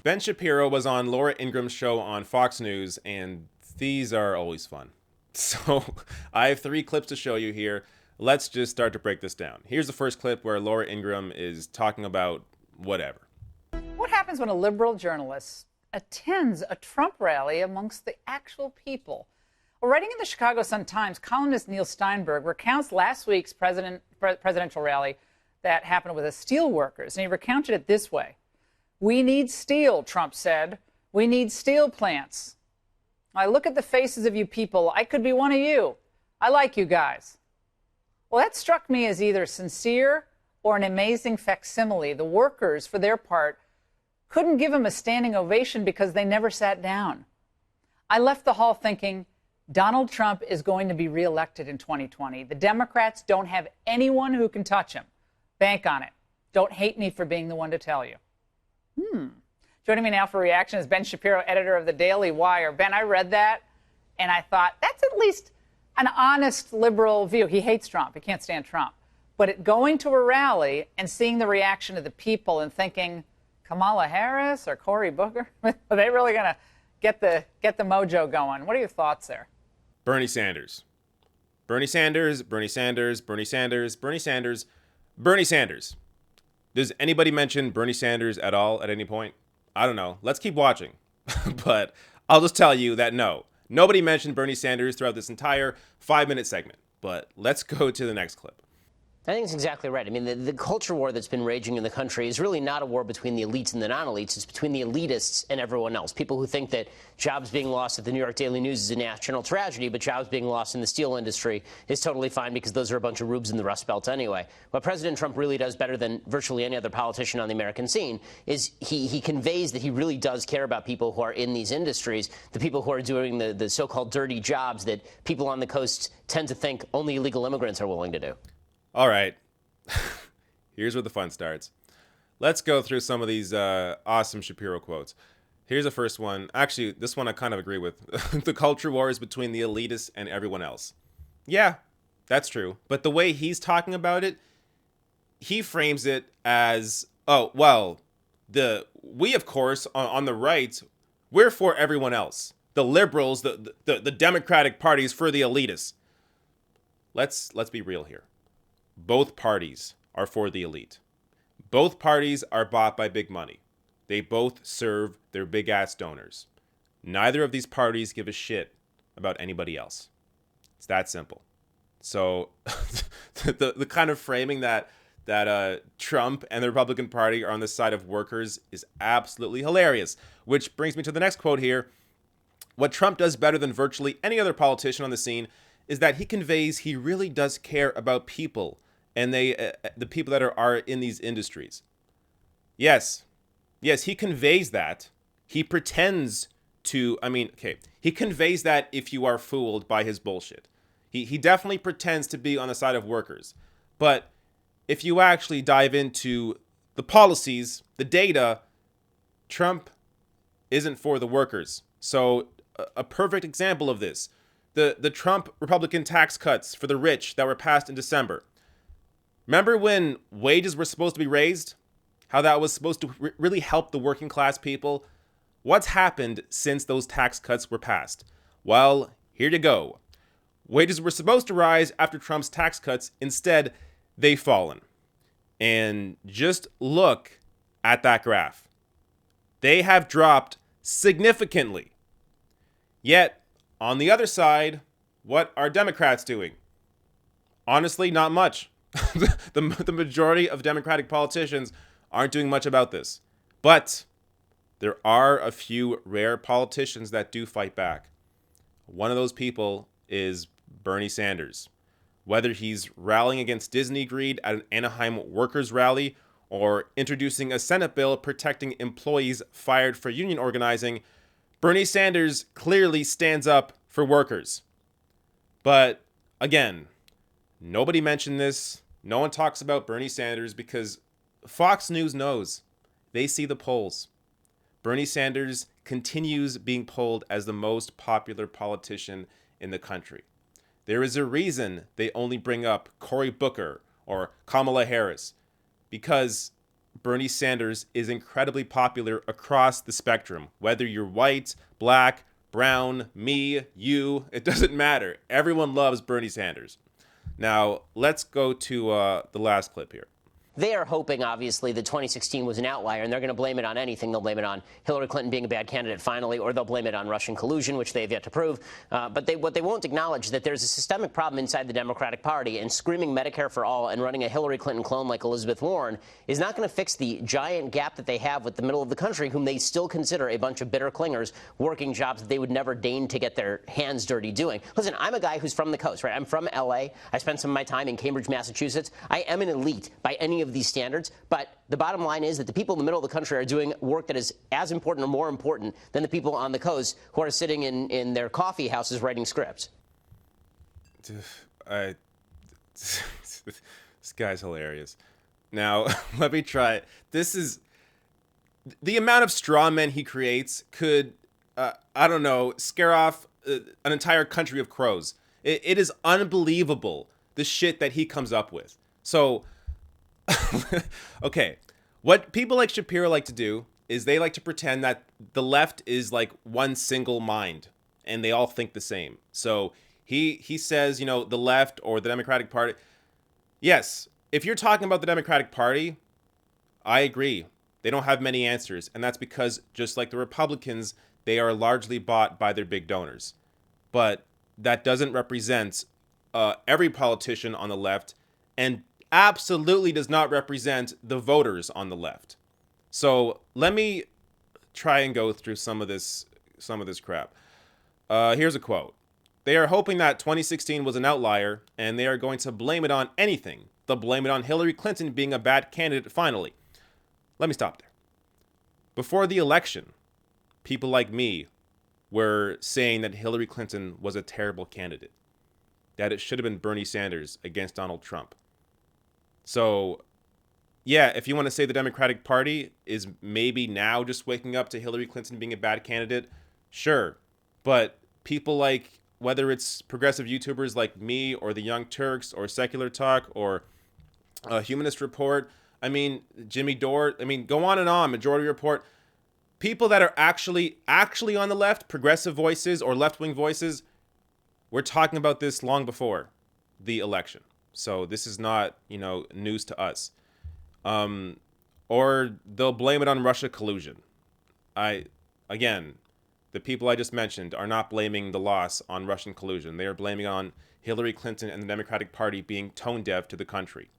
Ben Shapiro was on Laura Ingram's show on Fox News, and these are always fun. So I have 3 clips to show you here. Let's just start to break this down. Here's the first clip where Laura Ingraham is talking about whatever. What happens when a liberal journalist attends a Trump rally amongst the actual people? Well, writing in the Chicago Sun-Times, columnist Neil Steinberg recounts last week's presidential rally that happened with the steel workers, and he recounted it this way. "We need steel," Trump said. "We need steel plants. I look at the faces of you people. I could be one of you. I like you guys." Well, that struck me as either sincere or an amazing facsimile. The workers, for their part, couldn't give him a standing ovation because they never sat down. I left the hall thinking, Donald Trump is going to be reelected in 2020. The Democrats don't have anyone who can touch him. Bank on it. Don't hate me for being the one to tell you. Joining me now for reaction is Ben Shapiro, editor of the Daily Wire. Ben, I read that, and I thought, that's at least an honest liberal view. He hates Trump. He can't stand Trump. But going to a rally and seeing the reaction of the people and thinking, Kamala Harris or Cory Booker, are they really going to get the mojo going? What are your thoughts there? Bernie Sanders. Bernie Sanders, Bernie Sanders, Bernie Sanders, Bernie Sanders, Bernie Sanders. Does anybody mention Bernie Sanders at all at any point? I don't know. Let's keep watching. But I'll just tell you that no, nobody mentioned Bernie Sanders throughout this entire 5-minute segment. But let's go to the next clip. I think it's exactly right. I mean, the culture war that's been raging in the country is really not a war between the elites and the non-elites. It's between the elitists and everyone else. People who think that jobs being lost at the New York Daily News is a national tragedy, but jobs being lost in the steel industry is totally fine because those are a bunch of rubes in the Rust Belt anyway. What President Trump really does better than virtually any other politician on the American scene is he conveys that he really does care about people who are in these industries, the people who are doing the so-called dirty jobs that people on the coast tend to think only illegal immigrants are willing to do. All right, here's where the fun starts. Let's go through some of these awesome Shapiro quotes. Here's the first one. Actually, this one I kind of agree with. The culture war is between the elitists and everyone else. Yeah, that's true. But the way he's talking about it, he frames it as, oh, well, we, of course, on the right, we're for everyone else. The liberals, the Democratic Party is for the elitists. Let's be real here. Both parties are for the elite. Both parties are bought by big money. They both serve their big-ass donors. Neither of these parties give a shit about anybody else. It's that simple. So the kind of framing that Trump and the Republican Party are on the side of workers is absolutely hilarious. Which brings me to the next quote here. What Trump does better than virtually any other politician on the scene is that he conveys he really does care about people and the people that are in these industries. Yes, he conveys that. He pretends to, he conveys that if you are fooled by his bullshit. He definitely pretends to be on the side of workers. But if you actually dive into the policies, the data, Trump isn't for the workers. So a perfect example of this, the Trump Republican tax cuts for the rich that were passed in December. Remember when wages were supposed to be raised? How that was supposed to really help the working class people? What's happened since those tax cuts were passed? Well, here you go. Wages were supposed to rise after Trump's tax cuts. Instead, they've fallen. And just look at that graph. They have dropped significantly. Yet, on the other side, what are Democrats doing? Honestly, not much. The majority of Democratic politicians aren't doing much about this. But there are a few rare politicians that do fight back. One of those people is Bernie Sanders. Whether he's rallying against Disney greed at an Anaheim workers rally or introducing a Senate bill protecting employees fired for union organizing, Bernie Sanders clearly stands up for workers. But again, nobody mentioned this. No one talks about Bernie Sanders because Fox News knows. They see the polls. Bernie Sanders continues being polled as the most popular politician in the country. There is a reason they only bring up Cory Booker or Kamala Harris, because Bernie Sanders is incredibly popular across the spectrum. Whether you're white, black, brown, me, you, it doesn't matter. Everyone loves Bernie Sanders. Now, let's go to the last clip here. They are hoping, obviously, that 2016 was an outlier, and they're going to blame it on anything. They'll blame it on Hillary Clinton being a bad candidate finally, or they'll blame it on Russian collusion, which they have yet to prove. But what they won't acknowledge is that there's a systemic problem inside the Democratic Party, and screaming Medicare for all and running a Hillary Clinton clone like Elizabeth Warren is not going to fix the giant gap that they have with the middle of the country, whom they still consider a bunch of bitter clingers working jobs that they would never deign to get their hands dirty doing. Listen, I'm a guy who's from the coast, right? I'm from L.A. I spent some of my time in Cambridge, Massachusetts. I am an elite by any of these standards, but the bottom line is that the people in the middle of the country are doing work that is as important or more important than the people on the coast who are sitting in their coffee houses writing scripts. This guy's hilarious. Now, let me try. This is the amount of straw men he creates could, I don't know, scare off an entire country of crows. It is unbelievable, the shit that he comes up with. So, okay, what people like Shapiro like to do is they like to pretend that the left is like one single mind and they all think the same. So he says, you know, the left or the Democratic Party. Yes, if you're talking about the Democratic Party, I agree. They don't have many answers. And that's because, just like the Republicans, they are largely bought by their big donors. But that doesn't represent every politician on the left, and absolutely does not represent the voters on the left. So let me try and go through some of this crap. Here's a quote. They are hoping that 2016 was an outlier, and they are going to blame it on anything. They'll blame it on Hillary Clinton being a bad candidate finally. Let me stop there. Before the election, people like me were saying that Hillary Clinton was a terrible candidate, that it should have been Bernie Sanders against Donald Trump. So, yeah, if you want to say the Democratic Party is maybe now just waking up to Hillary Clinton being a bad candidate, sure. But people like, whether it's progressive YouTubers like me or the Young Turks or Secular Talk or Humanist Report, I mean, Jimmy Dore, I mean, go on and on, Majority Report, people that are actually on the left, progressive voices or left-wing voices, we're talking about this long before the election. So this is not, you know, news to us. Or they'll blame it on Russia collusion. Again, the people I just mentioned are not blaming the loss on Russian collusion. They are blaming on Hillary Clinton and the Democratic Party being tone deaf to the country,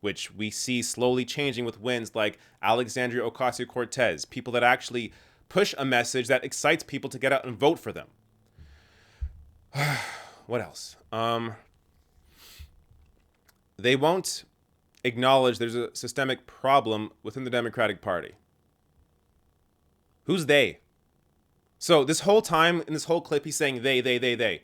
which we see slowly changing with wins like Alexandria Ocasio-Cortez, people that actually push a message that excites people to get out and vote for them. What else? They won't acknowledge there's a systemic problem within the Democratic Party. Who's they? So this whole time in this whole clip, he's saying they.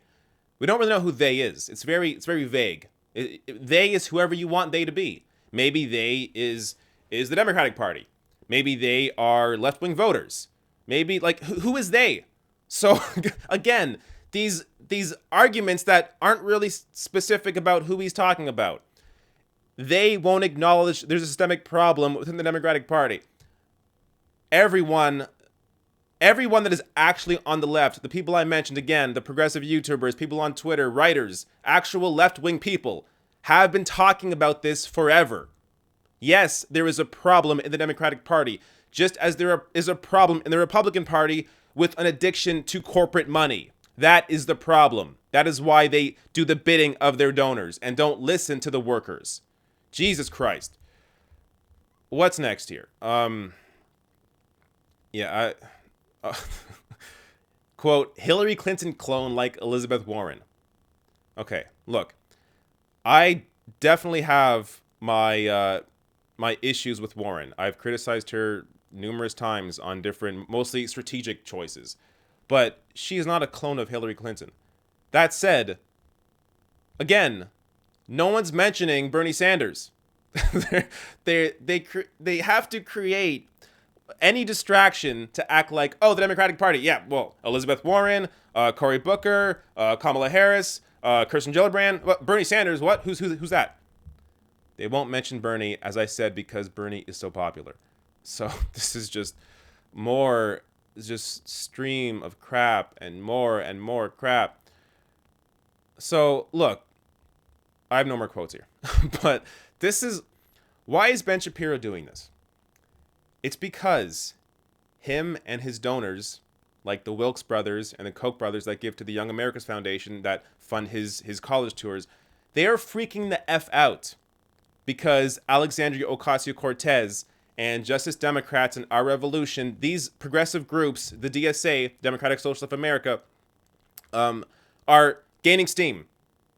We don't really know who they is. It's very vague. They is whoever you want they to be. Maybe they is the Democratic Party. Maybe they are left-wing voters. Maybe, like, who is they? So again, these arguments that aren't really specific about who he's talking about. They won't acknowledge there's a systemic problem within the Democratic Party. Everyone that is actually on the left, the people I mentioned again, the progressive YouTubers, people on Twitter, writers, actual left-wing people, have been talking about this forever. Yes, there is a problem in the Democratic Party, just as there is a problem in the Republican Party with an addiction to corporate money. That is the problem. That is why they do the bidding of their donors and don't listen to the workers. Jesus Christ. What's next here? Quote, Hillary Clinton clone like Elizabeth Warren. Okay, look. I definitely have my issues with Warren. I've criticized her numerous times on different, mostly strategic choices. But she is not a clone of Hillary Clinton. That said, again, no one's mentioning Bernie Sanders. They have to create any distraction to act like, oh, the Democratic Party. Yeah, well, Elizabeth Warren, Cory Booker, Kamala Harris, Kirsten Gillibrand. What, Bernie Sanders, what? Who's that? They won't mention Bernie, as I said, because Bernie is so popular. So this is just more, just stream of crap and more crap. So look, I have no more quotes here, but this is, why is Ben Shapiro doing this? It's because him and his donors, like the Wilkes brothers and the Koch brothers that give to the Young America's Foundation that fund his college tours, they are freaking the F out because Alexandria Ocasio-Cortez and Justice Democrats and Our Revolution, these progressive groups, the DSA, Democratic Socialists of America, are gaining steam.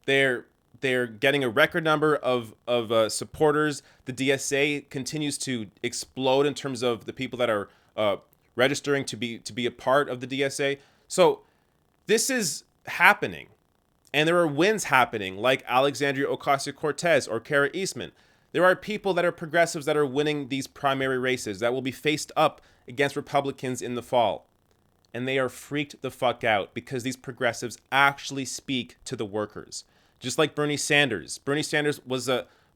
They're getting a record number of supporters. The DSA continues to explode in terms of the people that are registering to be a part of the DSA. So this is happening. And there are wins happening, like Alexandria Ocasio-Cortez or Kara Eastman. There are people that are progressives that are winning these primary races that will be faced up against Republicans in the fall. And they are freaked the fuck out because these progressives actually speak to the workers. Just like Bernie Sanders. Bernie Sanders was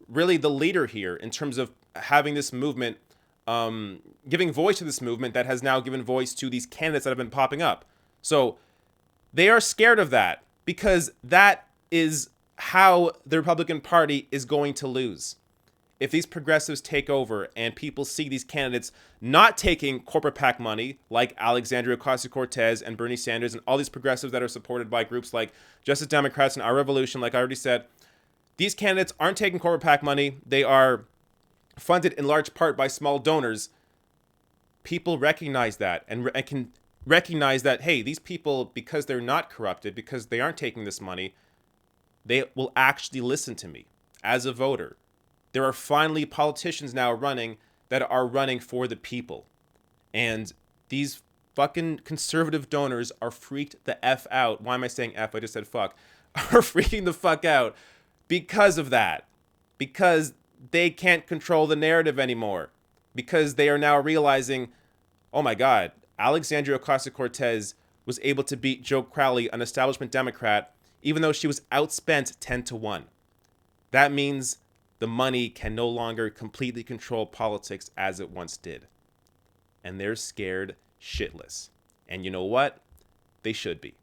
really the leader here in terms of having this movement, giving voice to this movement that has now given voice to these candidates that have been popping up. So they are scared of that because that is how the Republican Party is going to lose. If these progressives take over and people see these candidates not taking corporate PAC money like Alexandria Ocasio-Cortez and Bernie Sanders and all these progressives that are supported by groups like Justice Democrats and Our Revolution, like I already said, these candidates aren't taking corporate PAC money. They are funded in large part by small donors. People recognize that and can recognize that, hey, these people, because they're not corrupted, because they aren't taking this money, they will actually listen to me as a voter. There are finally politicians now running that are running for the people. And these fucking conservative donors are freaked the F out. Why am I saying F? I just said fuck. Are freaking the fuck out because of that. Because they can't control the narrative anymore. Because they are now realizing, oh my God, Alexandria Ocasio-Cortez was able to beat Joe Crowley, an establishment Democrat, even though she was outspent 10-1. That means the money can no longer completely control politics as it once did. And they're scared shitless. And you know what? They should be.